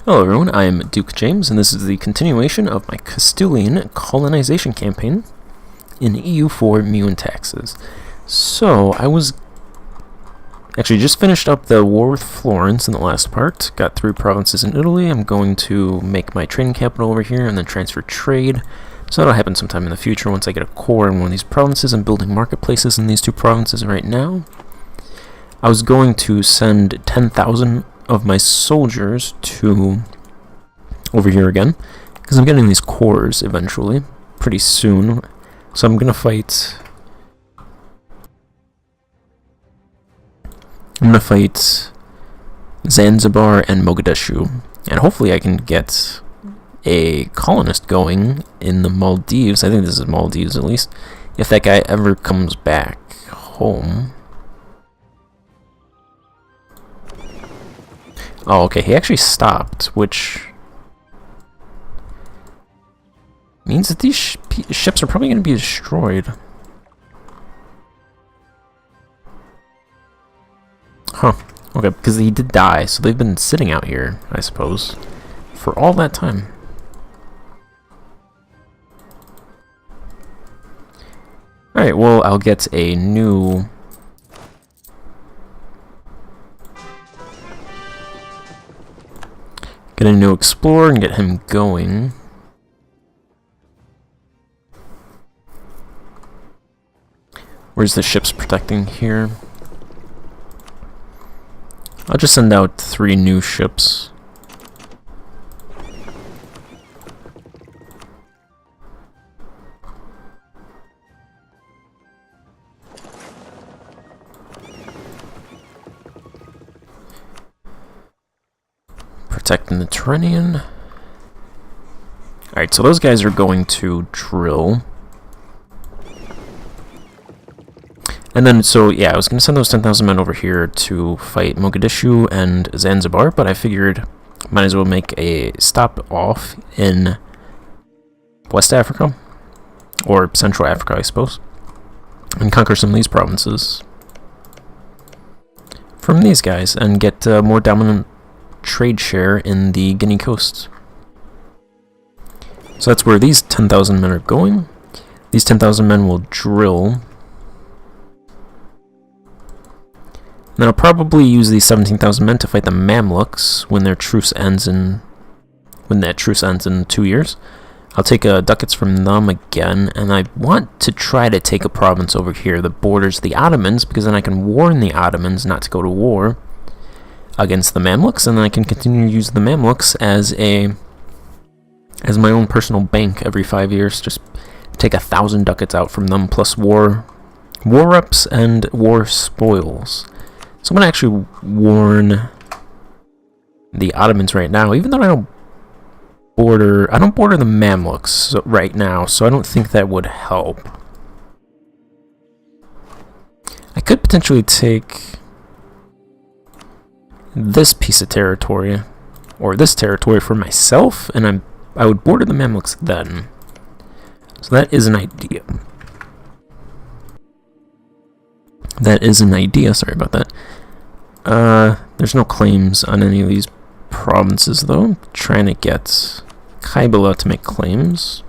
Hello everyone, I am Duke James, and this is the continuation of my Castilian colonization campaign in EU4 Meiou and Taxes. So, I was actually just finished up the war with Florence in the last part, got 3 provinces in Italy. I'm going to make my trading capital over here and then transfer trade. So that'll happen sometime in the future once I get a core in one of these provinces. I'm building marketplaces in these 2 provinces right now. I was going to send 10,000 of my soldiers to over here again, because I'm getting these cores eventually, pretty soon. So I'm gonna fight Zanzibar and Mogadishu, and hopefully I can get a colonist going in the Maldives. I think this is Maldives at least, if that guy ever comes back home. Oh, okay, he actually stopped, which means that these ships are probably going to be destroyed. Huh. Okay, because he did die, so they've been sitting out here, I suppose, for all that time. Alright, well, I'll get a new... Get a new explorer and get him going. Where's the ships protecting here? I'll just send out 3 new ships. Protecting the Tyrrhenian. Alright, so those guys are going to drill. And then, so yeah, I was going to send those 10,000 men over here to fight Mogadishu and Zanzibar, but I figured might as well make a stop off in West Africa, or Central Africa, I suppose, and conquer some of these provinces from these guys and get more dominant trade share in the Guinea coast. So that's where these 10,000 men are going. These 10,000 men will drill. Then I'll probably use these 17,000 men to fight the Mamluks when their truce ends in 2 years. I'll take ducats from them again, and I want to try to take a province over here that borders the Ottomans, because then I can warn the Ottomans not to go to war against the Mamluks, and then I can continue to use the Mamluks as my own personal bank every 5 years. Just take 1,000 ducats out from them, plus war reps and war spoils. So I'm gonna actually warn the Ottomans right now, even though I don't border the Mamluks right now, so I don't think that would help. I could potentially take this piece of territory, or this territory for myself, and I would border the Mamluks then. So that is an idea. Sorry about that. There's no claims on any of these provinces, though. I'm trying to get Kaibala to make claims.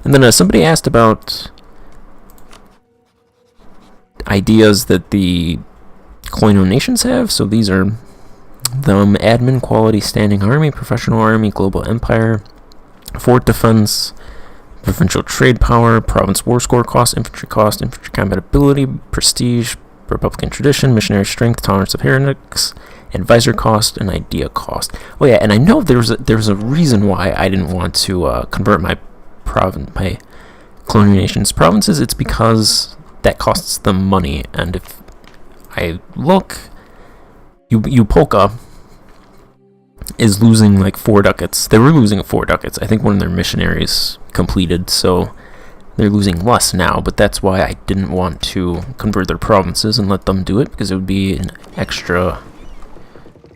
And then somebody asked about ideas that the colonial nations have. So these are them: admin, quality, standing army, professional army, global empire, fort defense, provincial trade power, province war score cost, infantry combat ability, prestige, republican tradition, missionary strength, tolerance of heretics, advisor cost, and idea cost. Oh yeah, and I know there's a reason why I didn't want to convert my colonial nations provinces. It's because that costs them money, and if I look, Upolka is losing like 4 ducats. They were losing 4 ducats. I think one of their missionaries completed, so they're losing less now, but that's why I didn't want to convert their provinces and let them do it, because it would be an extra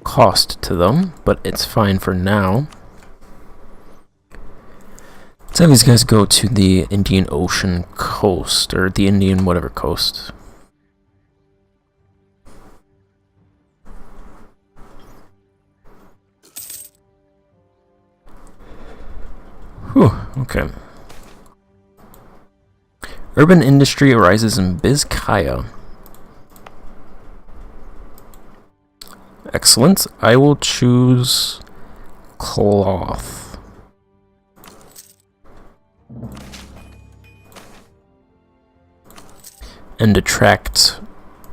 cost to them, but it's fine for now. Let's have these guys go to the Indian Ocean coast, or the Indian whatever coast. Whew, okay. Urban industry arises in Bizcaya. Excellent. I will choose cloth. And attract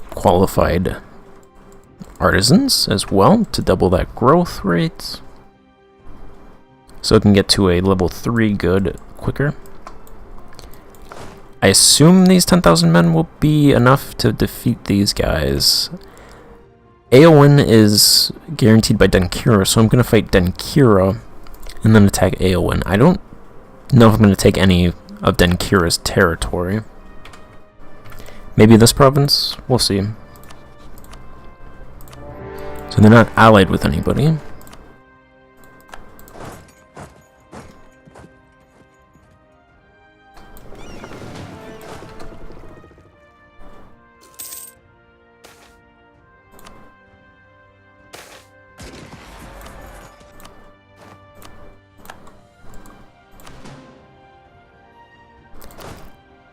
qualified artisans as well to double that growth rate. So it can get to a level 3 good quicker. I assume these 10,000 men will be enough to defeat these guys. Aowen is guaranteed by Denkira, so I'm going to fight Denkira and then attack Aowen. I don't know if I'm going to take any of Denkira's territory. Maybe this province? We'll see. So they're not allied with anybody.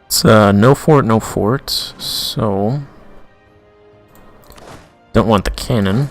It's no fort, so don't want the cannon.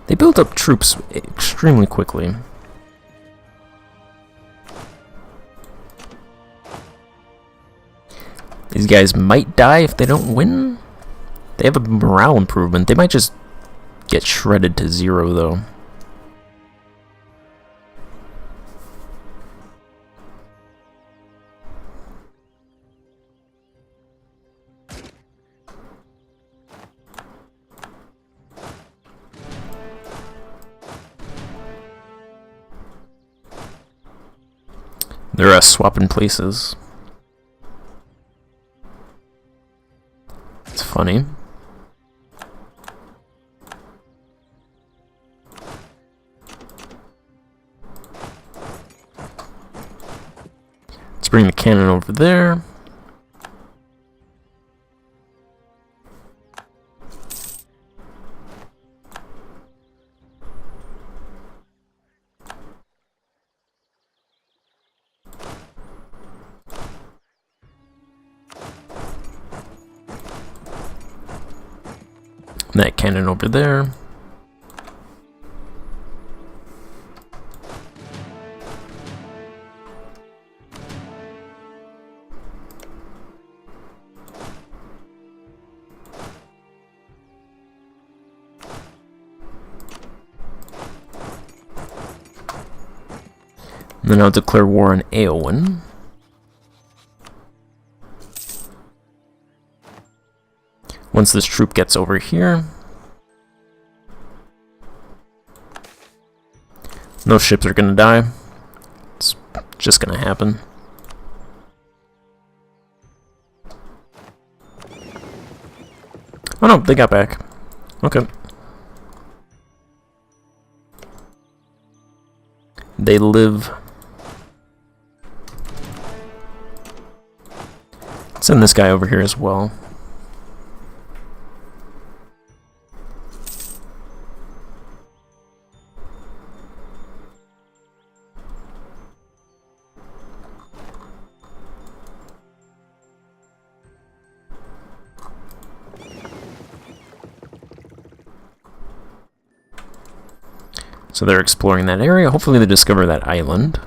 They build up troops extremely quickly. These guys might die if they don't win. They have a morale improvement. They might just get shredded to 0 though. They're swapping places. It's funny. Let's bring the cannon over there. That cannon over there. And then I'll declare war on Aowen. Once this troop gets over here, no ships are gonna die. It's just gonna happen. Oh no, they got back. Okay. They live. Send this guy over here as well. So they're exploring that area. Hopefully they discover that island.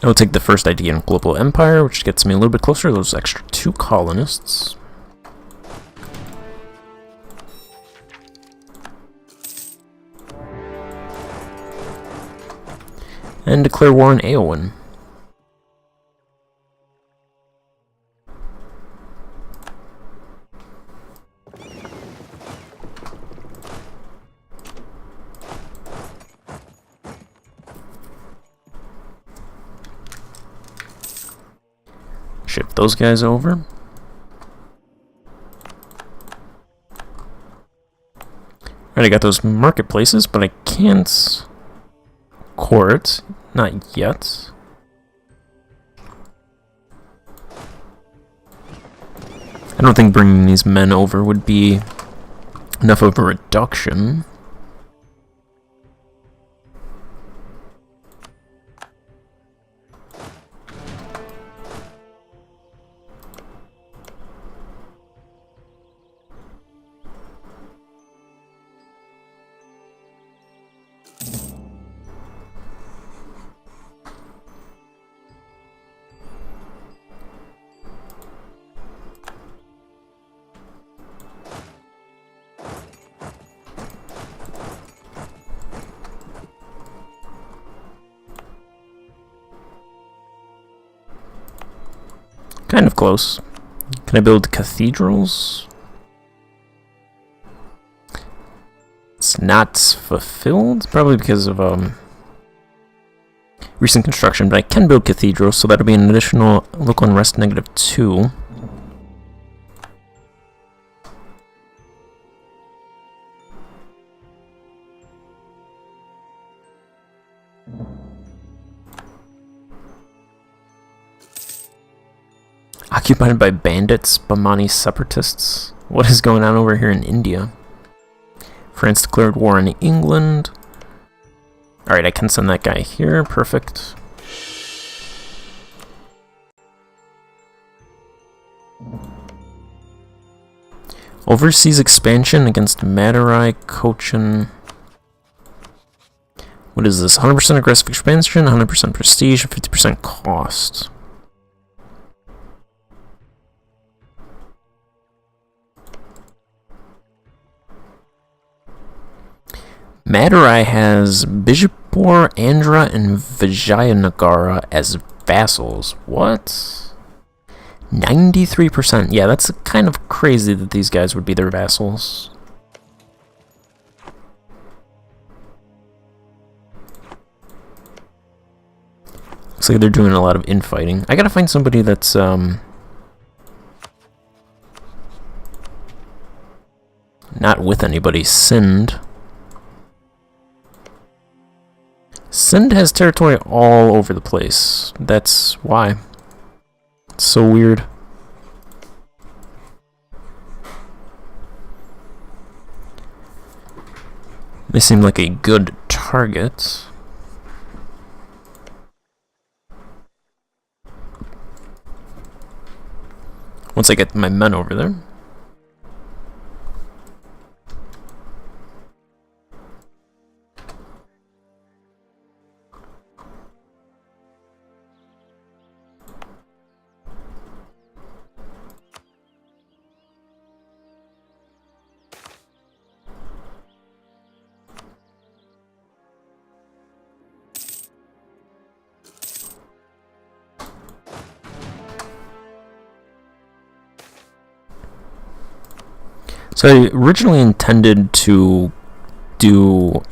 I'll take the first idea in Global Empire, which gets me a little bit closer to those extra 2 colonists. And declare war on Aowen. Ship those guys over. Alright, I got those marketplaces, but I can't court. Not yet. I don't think bringing these men over would be enough of a reduction. Kind of close. Can I build cathedrals? It's not fulfilled, probably because of recent construction, but I can build cathedrals, so that'll be an additional local unrest -2. Occupied by bandits, Bahmani separatists. What is going on over here in India? France declared war on England. Alright, I can send that guy here. Perfect. Overseas expansion against Madurai, Cochin. What is this? 100% aggressive expansion, 100% prestige, and 50% cost. Madurai has Bijapur, Andhra, and Vijayanagara as vassals. What? 93%. Yeah, that's kind of crazy that these guys would be their vassals. Looks like they're doing a lot of infighting. I gotta find somebody that's, not with anybody. Sind. Sind has territory all over the place. That's why. It's so weird. They seem like a good target. Once I get my men over there. So I originally intended to do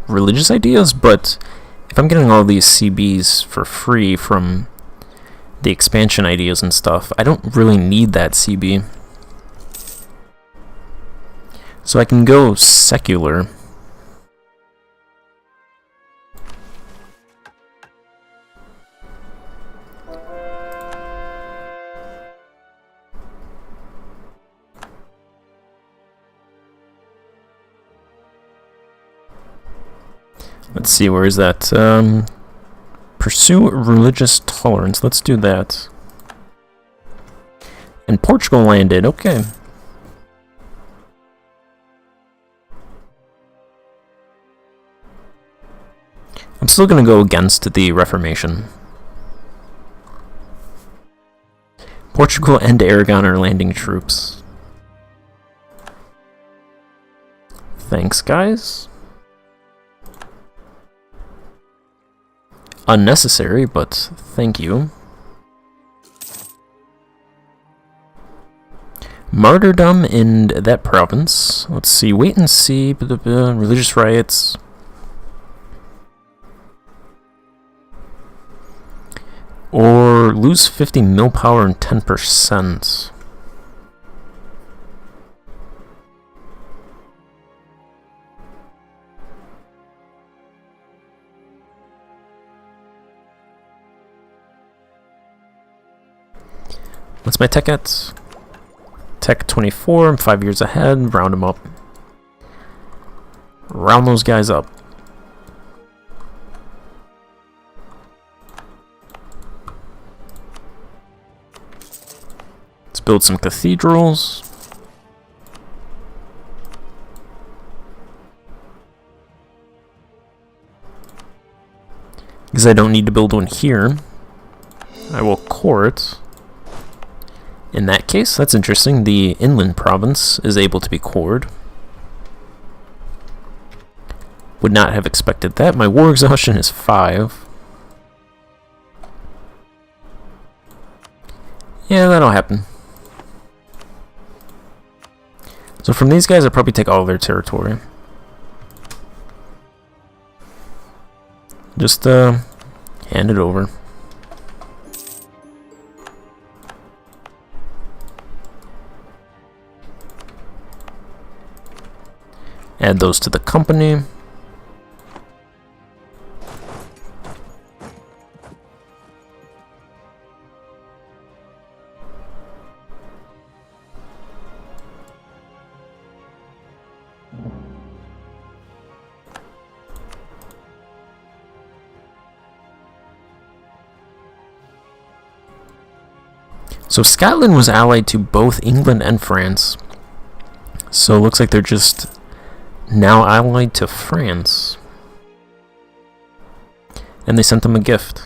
religious ideas, but if I'm getting all these CBs for free from the expansion ideas and stuff, I don't really need that CB. So I can go secular. Let's see, where is that? Pursue religious tolerance. Let's do that. And Portugal landed. Okay. I'm still going to go against the Reformation. Portugal and Aragon are landing troops. Thanks, guys. Unnecessary, but thank you. Martyrdom in that province. Let's see, wait and see. Religious riots. Or lose 50 mill power and 10%. What's my tech at? Tech 24, I'm 5 years ahead. Round them up. Round those guys up. Let's build some cathedrals. Because I don't need to build one here, I will core it. In that case, that's interesting. The inland province is able to be cored. Would not have expected that. My war exhaustion is 5. Yeah, that'll happen. So from these guys, I'll probably take all their territory. Just hand it over. Add those to the company. So Scotland was allied to both England and France. So it looks like they're just now allied to France. And they sent them a gift.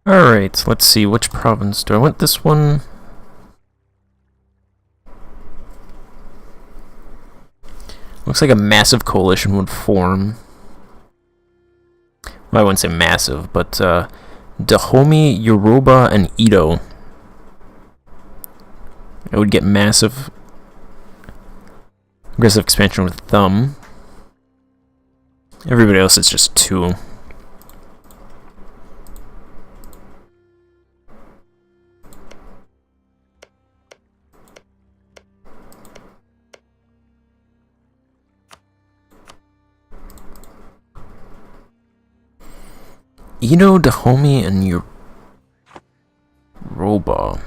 Alright, let's see, which province do I want? This one? Looks like a massive coalition would form. Well, I wouldn't say massive, but Dahomey, Yoruba, and Edo. It would get massive aggressive expansion with them. Everybody else is just 2. Edo, Dahomey, and Yoruba.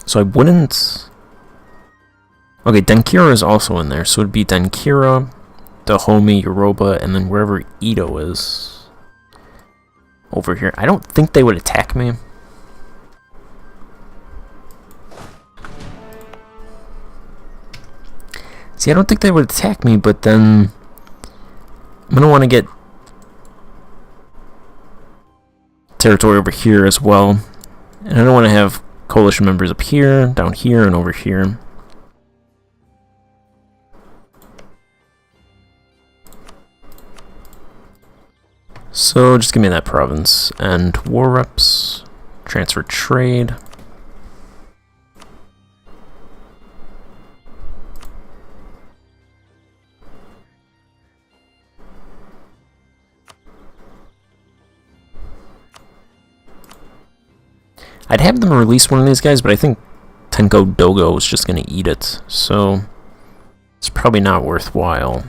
So I wouldn't... Okay, Dankira is also in there, so it'd be Dankira, Dahomey, Yoruba, and then wherever Edo is. Over here. I don't think they would attack me. See, I don't think they would attack me, but then I'm going to want to get territory over here as well. And I don't want to have coalition members up here, down here, and over here. So just give me that province. And war reps, transfer trade. I'd have them release one of these guys, but I think Tenko Dogo is just going to eat it, so it's probably not worthwhile.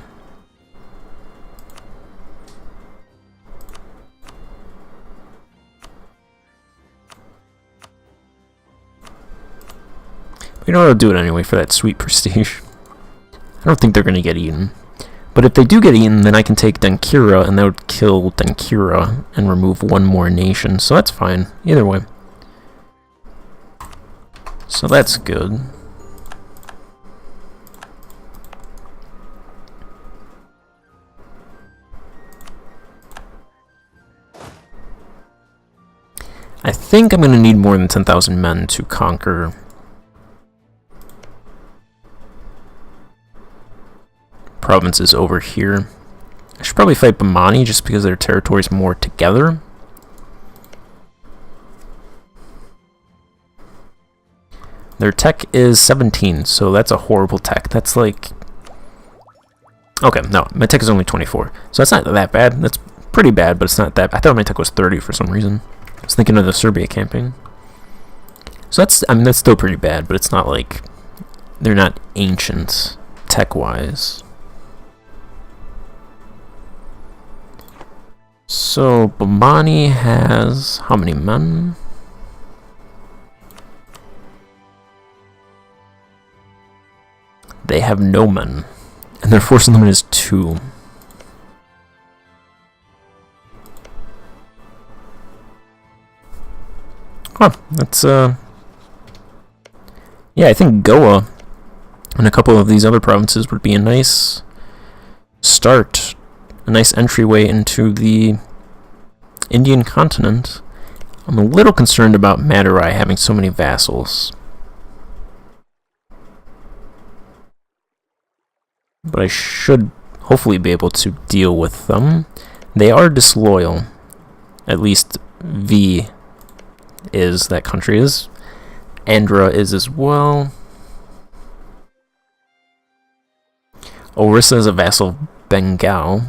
You know what, I'll do it anyway for that sweet prestige. I don't think they're going to get eaten. But if they do get eaten, then I can take Dankira, and that would kill Dankira and remove one more nation, so that's fine, either way. So that's good. I think I'm going to need more than 10,000 men to conquer provinces over here. I should probably fight Bomani just because their territory is more together. Their tech is 17, so that's a horrible tech. That's like... Okay, no, my tech is only 24, so that's not that bad. That's pretty bad, but it's not that... I thought my tech was 30 for some reason. I was thinking of the Serbia campaign. So that's... I mean, that's still pretty bad, but it's not like... They're not ancient tech-wise. So, Bomani has... how many men? They have no men. And their force limit is 2. Huh, that's, yeah, I think Goa and a couple of these other provinces would be a nice start, a nice entryway into the Indian continent. I'm a little concerned about Madurai having so many vassals. But I should hopefully be able to deal with them. They are disloyal. At least V is, that country is. Andhra is as well. Orissa is a vassal of Bengal.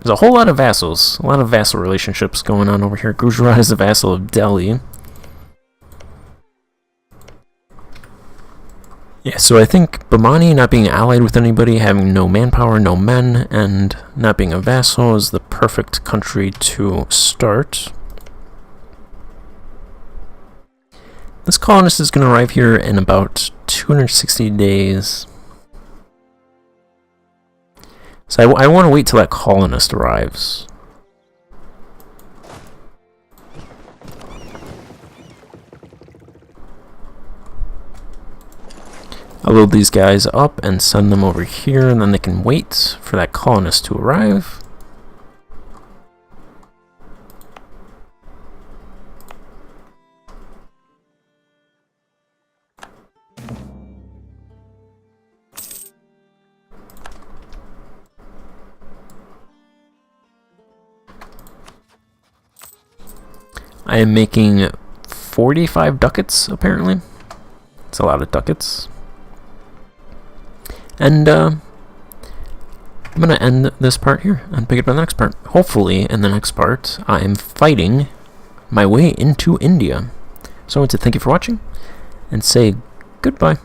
There's a whole lot of vassals. A lot of vassal relationships going on over here. Gujarat is a vassal of Delhi. Yeah, so I think Bomani not being allied with anybody, having no manpower, no men, and not being a vassal is the perfect country to start. This colonist is going to arrive here in about 260 days. So I want to wait till that colonist arrives. I'll load these guys up and send them over here, and then they can wait for that colonist to arrive. I am making 45 ducats, apparently. It's a lot of ducats. And I'm going to end this part here and pick up on the next part. Hopefully, in the next part, I am fighting my way into India. So I want to thank you for watching and say goodbye.